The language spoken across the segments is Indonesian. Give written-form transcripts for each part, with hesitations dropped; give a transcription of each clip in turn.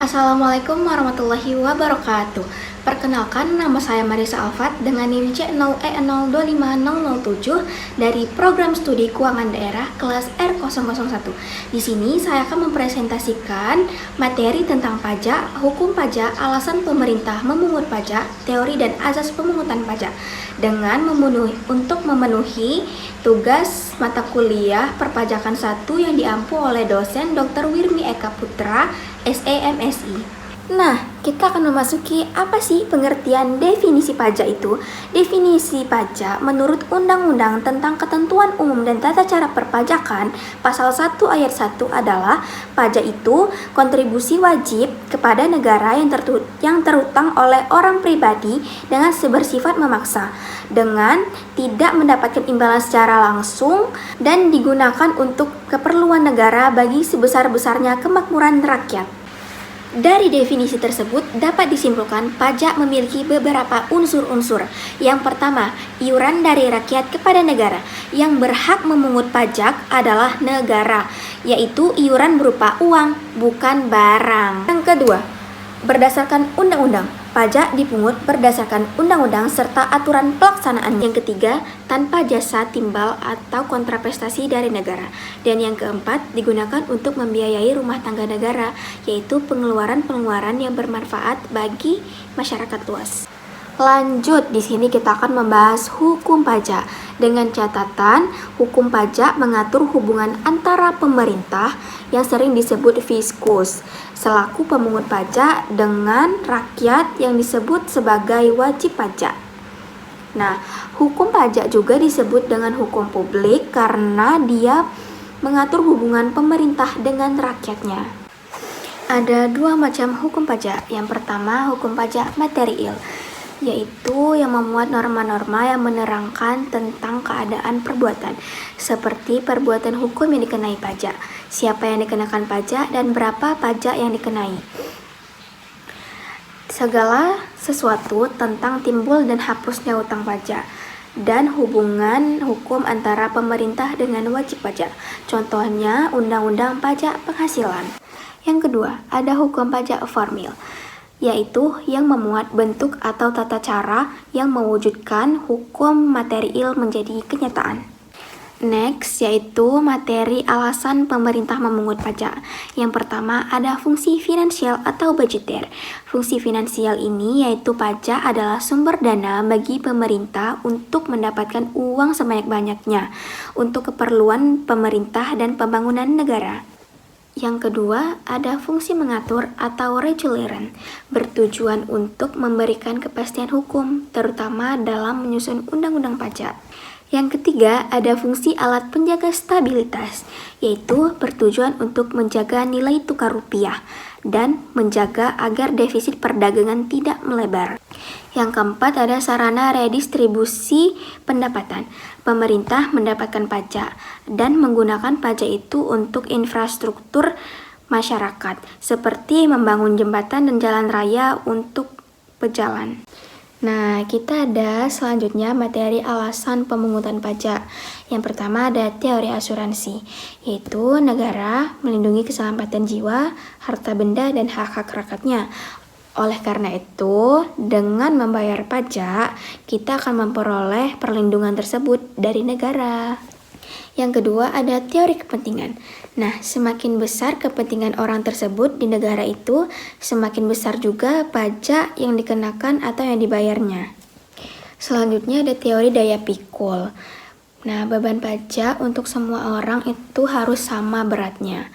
Assalamualaikum warahmatullahi wabarakatuh. Perkenalkan, nama saya Marisa Alfat dengan NIM C0E025007 dari Program Studi Keuangan Daerah kelas R001. Di sini saya akan mempresentasikan materi tentang pajak, hukum pajak, alasan pemerintah memungut pajak, teori dan azas pemungutan pajak dengan memenuhi tugas mata kuliah perpajakan 1 yang diampu oleh dosen Dr. Wirmi Eka Putra, SEMSI. Nah, kita akan memasuki apa sih pengertian definisi pajak itu? Definisi pajak menurut Undang-Undang tentang Ketentuan Umum dan Tata Cara Perpajakan Pasal 1 Ayat 1 adalah pajak itu kontribusi wajib kepada negara yang terutang oleh orang pribadi dengan bersifat memaksa, dengan tidak mendapatkan imbalan secara langsung dan digunakan untuk keperluan negara bagi sebesar-besarnya kemakmuran rakyat. Dari definisi tersebut dapat disimpulkan pajak memiliki beberapa unsur-unsur. Yang pertama, iuran dari rakyat kepada negara. Yang berhak memungut pajak adalah negara, yaitu iuran berupa uang, bukan barang. Yang kedua, berdasarkan undang-undang, pajak dipungut berdasarkan undang-undang serta aturan pelaksanaan. Yang ketiga, tanpa jasa timbal atau kontraprestasi dari negara. Dan yang keempat, digunakan untuk membiayai rumah tangga negara, yaitu pengeluaran-pengeluaran yang bermanfaat bagi masyarakat luas. Lanjut, di sini kita akan membahas hukum pajak. Dengan catatan, hukum pajak mengatur hubungan antara pemerintah yang sering disebut fiskus selaku pemungut pajak dengan rakyat yang disebut sebagai wajib pajak. Nah, hukum pajak juga disebut dengan hukum publik karena dia mengatur hubungan pemerintah dengan rakyatnya. Ada dua macam hukum pajak. Yang pertama, hukum pajak material, yaitu yang memuat norma-norma yang menerangkan tentang keadaan perbuatan, seperti perbuatan hukum yang dikenai pajak, siapa yang dikenakan pajak, dan berapa pajak yang dikenai. Segala sesuatu tentang timbul dan hapusnya utang pajak, dan hubungan hukum antara pemerintah dengan wajib pajak. Contohnya, Undang-Undang Pajak Penghasilan. Yang kedua, ada hukum pajak formil, yaitu yang memuat bentuk atau tata cara yang mewujudkan hukum material menjadi kenyataan. Next, yaitu materi alasan pemerintah memungut pajak. Yang pertama, ada fungsi finansial atau budgeter. Fungsi finansial ini yaitu pajak adalah sumber dana bagi pemerintah untuk mendapatkan uang sebanyak-banyaknya untuk keperluan pemerintah dan pembangunan negara. Yang kedua, ada fungsi mengatur atau reguleran, bertujuan untuk memberikan kepastian hukum, terutama dalam menyusun undang-undang pajak. Yang ketiga, ada fungsi alat penjaga stabilitas, yaitu bertujuan untuk menjaga nilai tukar rupiah dan menjaga agar defisit perdagangan tidak melebar. Yang keempat, ada sarana redistribusi pendapatan. Pemerintah mendapatkan pajak dan menggunakan pajak itu untuk infrastruktur masyarakat, seperti membangun jembatan dan jalan raya untuk pejalan. Nah, kita ada selanjutnya materi alasan pemungutan pajak. Yang pertama ada teori asuransi, yaitu negara melindungi keselamatan jiwa, harta benda, dan hak-hak rakyatnya. Oleh karena itu, dengan membayar pajak, kita akan memperoleh perlindungan tersebut dari negara. Yang kedua ada teori kepentingan. Nah, semakin besar kepentingan orang tersebut di negara itu, semakin besar juga pajak yang dikenakan atau yang dibayarnya. Selanjutnya ada teori daya pikul. Nah, beban pajak untuk semua orang itu harus sama beratnya,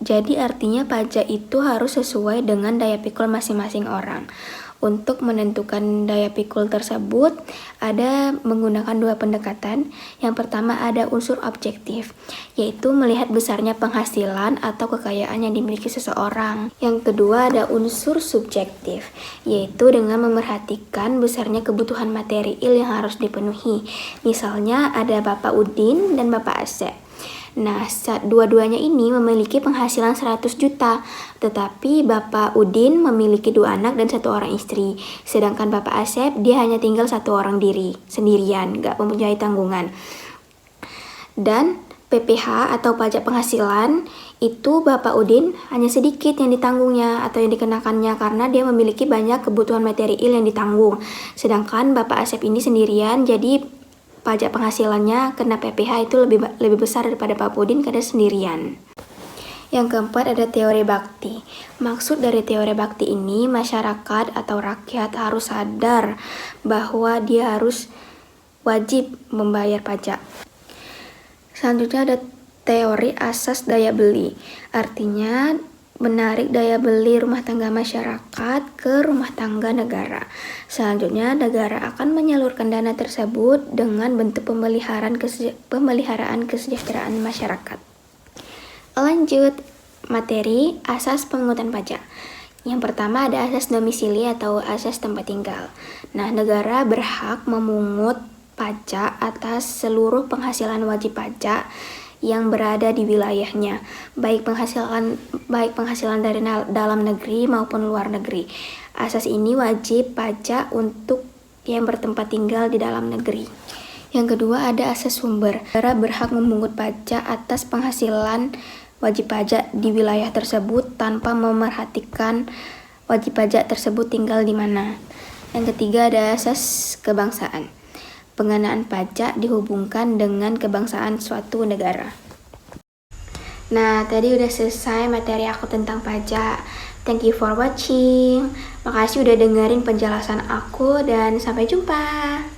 jadi artinya pajak itu harus sesuai dengan daya pikul masing-masing orang. Untuk menentukan daya pikul tersebut, ada menggunakan dua pendekatan. Yang pertama ada unsur objektif, yaitu melihat besarnya penghasilan atau kekayaan yang dimiliki seseorang. Yang kedua ada unsur subjektif, yaitu dengan memerhatikan besarnya kebutuhan material yang harus dipenuhi. Misalnya ada Bapak Udin dan Bapak Asep. Nah, dua-duanya ini memiliki penghasilan 100 juta, tetapi Bapak Udin memiliki 2 anak dan 1 orang istri. Sedangkan Bapak Asep, dia hanya tinggal 1 orang sendirian, gak mempunyai tanggungan. Dan PPH atau pajak penghasilan itu Bapak Udin hanya sedikit yang ditanggungnya atau yang dikenakannya karena dia memiliki banyak kebutuhan material yang ditanggung. Sedangkan Bapak Asep ini sendirian, jadi pajak penghasilannya kena PPH itu lebih besar daripada Bapak Udin karena sendirian. Yang keempat ada teori bakti. Maksud dari teori bakti ini, masyarakat atau rakyat harus sadar bahwa dia harus wajib membayar pajak. Selanjutnya ada teori asas daya beli. Artinya menarik daya beli rumah tangga masyarakat ke rumah tangga negara. Selanjutnya negara akan menyalurkan dana tersebut dengan bentuk pemeliharaan kesejahteraan masyarakat. Lanjut, materi asas pemungutan pajak. Yang pertama ada asas domisili atau asas tempat tinggal. Nah, negara berhak memungut pajak atas seluruh penghasilan wajib pajak yang berada di wilayahnya, baik penghasilan dari dalam negeri maupun luar negeri. Asas ini wajib pajak untuk yang bertempat tinggal di dalam negeri. Yang kedua ada asas sumber. Negara berhak memungut pajak atas penghasilan wajib pajak di wilayah tersebut tanpa memerhatikan wajib pajak tersebut tinggal di mana. Yang ketiga ada asas kebangsaan. Pengenaan pajak dihubungkan dengan kebangsaan suatu negara. Nah, tadi udah selesai materi aku tentang pajak. Thank you for watching. Makasih udah dengerin penjelasan aku dan sampai jumpa.